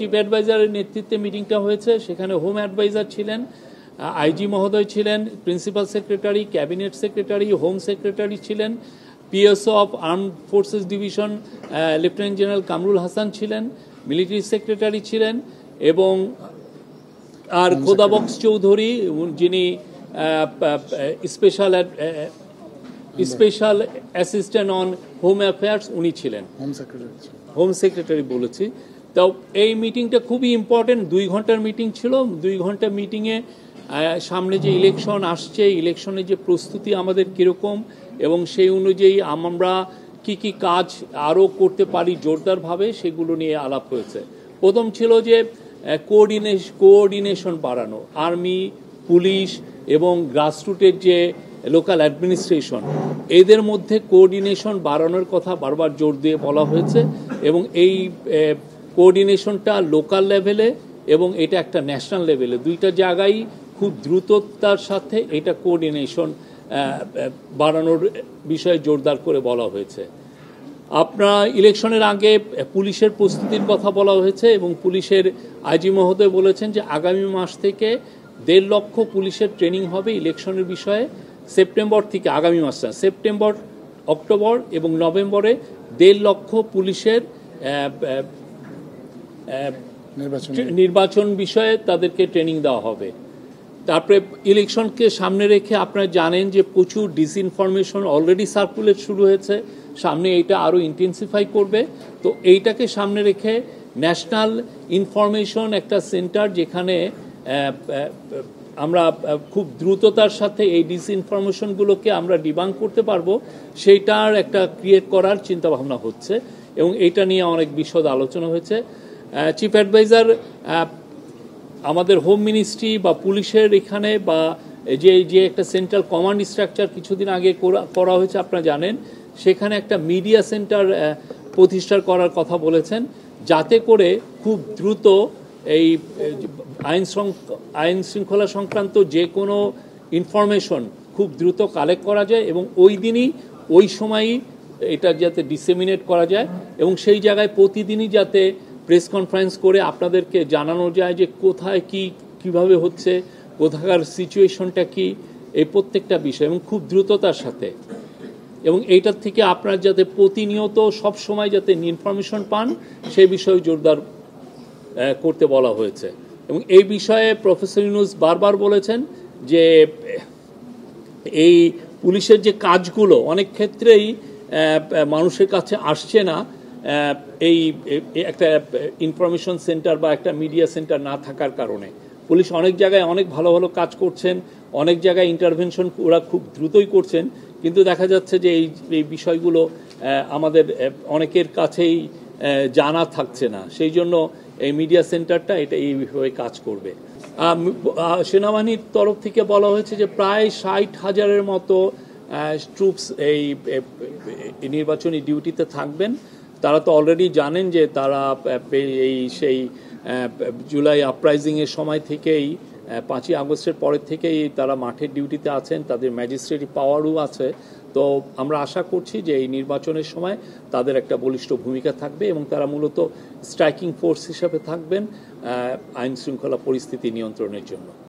Chief অ্যাডভাইজারের নেতৃত্বে মিটিংটা হয়েছে। সেখানে হোম অ্যাডভাইজার ছিলেন, আইজি মহোদয় ছিলেন, principal secretary, cabinet secretary, home secretary ছিলেন, PSO of armed forces division lieutenant general Kamrul Hasan ছিলেন, মিলিটারি সেক্রেটারি ছিলেন, এবং আর খোদাবক্স চৌধুরী যিনি special assistant on home affairs উনি ছিলেন, হোম সেক্রেটারি বলেছি। তো এই মিটিংটা খুবই ইম্পর্টেন্ট, 2 ঘন্টার মিটিং ছিল। 2 ঘন্টা মিটিংয়ে সামনে যে ইলেকশন আসছে, ইলেকশনের যে প্রস্তুতি আমাদের কীরকম এবং সেই অনুযায়ী আমরা কি কি কাজ আরও করতে পারি জোরদারভাবে, সেগুলো নিয়ে আলাপ হয়েছে। প্রথম ছিল যে কোঅর্ডিনেশন বাড়ানো, আর্মি, পুলিশ এবং গ্রাসরুটের যে লোকাল অ্যাডমিনিস্ট্রেশন, এদের মধ্যে কোঅর্ডিনেশন বাড়ানোর কথা বারবার জোর দিয়ে বলা হয়েছে। এবং এই কোঅর্ডিনেশনটা লোকাল লেভেলে এবং এটা একটা ন্যাশনাল লেভেলে, দুইটা জায়গায় খুব দ্রুততার সাথে এটা কোঅর্ডিনেশন বাড়ানোর বিষয়ে জোরদার করে বলা হয়েছে। আপনার ইলেকশনের আগে পুলিশের প্রস্তুতির কথা বলা হয়েছে এবং পুলিশের আইজি মহোদয় বলেছেন যে আগামী মাস থেকে 1.5 লক্ষ পুলিশের ট্রেনিং হবে ইলেকশনের বিষয়ে। সেপ্টেম্বর থেকে, আগামী মাস না, সেপ্টেম্বর, অক্টোবর এবং নভেম্বরে 1.5 লক্ষ পুলিশের নির্বাচন বিষয়ে তাদেরকে ট্রেনিং দেওয়া হবে। তারপরে ইলেকশনকে সামনে রেখে আপনারা জানেন যে প্রচুর ডিসইনফরমেশন অলরেডি সার্কুলেট শুরু হয়েছে, সামনে এইটা আরও ইন্টেন্সিফাই করবে। তো এইটাকে সামনে রেখে ন্যাশনাল ইনফরমেশন একটা সেন্টার, যেখানে আমরা খুব দ্রুততার সাথে এই ডিসইনফরমেশনগুলোকে আমরা ডিবাঙ্ক করতে পারবো, সেইটার একটা ক্রিয়েট করার চিন্তাভাবনা হচ্ছে এবং এইটা নিয়ে অনেক বিশদ আলোচনা হয়েছে। চিফ অ্যাডভাইজার আমাদের হোম মিনিস্ট্রি বা পুলিশের এখানে বা যে একটা সেন্ট্রাল কমান্ড স্ট্রাকচার কিছুদিন আগে করা হয়েছে আপনারা জানেন, সেখানে একটা মিডিয়া সেন্টার প্রতিষ্ঠা করার কথা বলেছেন, যাতে করে খুব দ্রুত এই আইন শৃঙ্খলা সংক্রান্ত যে কোনো ইনফরমেশন খুব দ্রুত কালেক্ট করা যায় এবং ওই দিনই ওই সময়ই এটা যাতে ডিসেমিনেট করা যায় এবং সেই জায়গায় প্রতিদিনই যাতে প্রেস কনফারেন্স করে আপনাদেরকে জানানো যায় যে কোথায় কি কিভাবে হচ্ছে, কোথাকার সিচুয়েশনটা কি, এই প্রত্যেকটা বিষয় এবং খুব দ্রুততার সাথে, এবং এইটার থেকে আপনারা যাতে প্রতিনিয়ত সব সময় যাতে ইনফরমেশন পান সেই বিষয়ে জোরদার করতে বলা হয়েছে। এবং এই বিষয়ে প্রফেসর ইউনূস বারবার বলেছেন যে এই পুলিশের যে কাজগুলো অনেক ক্ষেত্রেই মানুষের কাছে আসছে না, এই একটা ইনফরমেশন সেন্টার বা একটা মিডিয়া সেন্টার না থাকার কারণে। পুলিশ অনেক জায়গায় অনেক ভালো ভালো কাজ করছেন, অনেক জায়গায় ইন্টারভেনশন ওরা খুব দ্রুতই করছেন, কিন্তু দেখা যাচ্ছে যে এই বিষয়গুলো আমাদের অনেকের কাছেই জানা থাকছে না। সেই জন্য এই মিডিয়া সেন্টারটা এটা এইভাবে কাজ করবে। সেনাবাহিনীর তরফ থেকে বলা হয়েছে যে প্রায় 60,000-এর মতো ট্রুপস এই নির্বাচনী ডিউটিতে থাকবেন। তারা তো অলরেডি জানেন যে তারা সেই জুলাই আপরাইজিংয়ের সময় থেকেই 5ই আগস্টের পরের থেকেই তারা মাঠের ডিউটিতে আছেন, তাদের ম্যাজিস্ট্রেটি পাওয়ারও আছে। তো আমরা আশা করছি যে এই নির্বাচনের সময় তাদের একটা বলিষ্ঠ ভূমিকা থাকবে এবং তারা মূলত স্ট্রাইকিং ফোর্স হিসাবে থাকবেন আইন শৃঙ্খলা পরিস্থিতি নিয়ন্ত্রণের জন্য।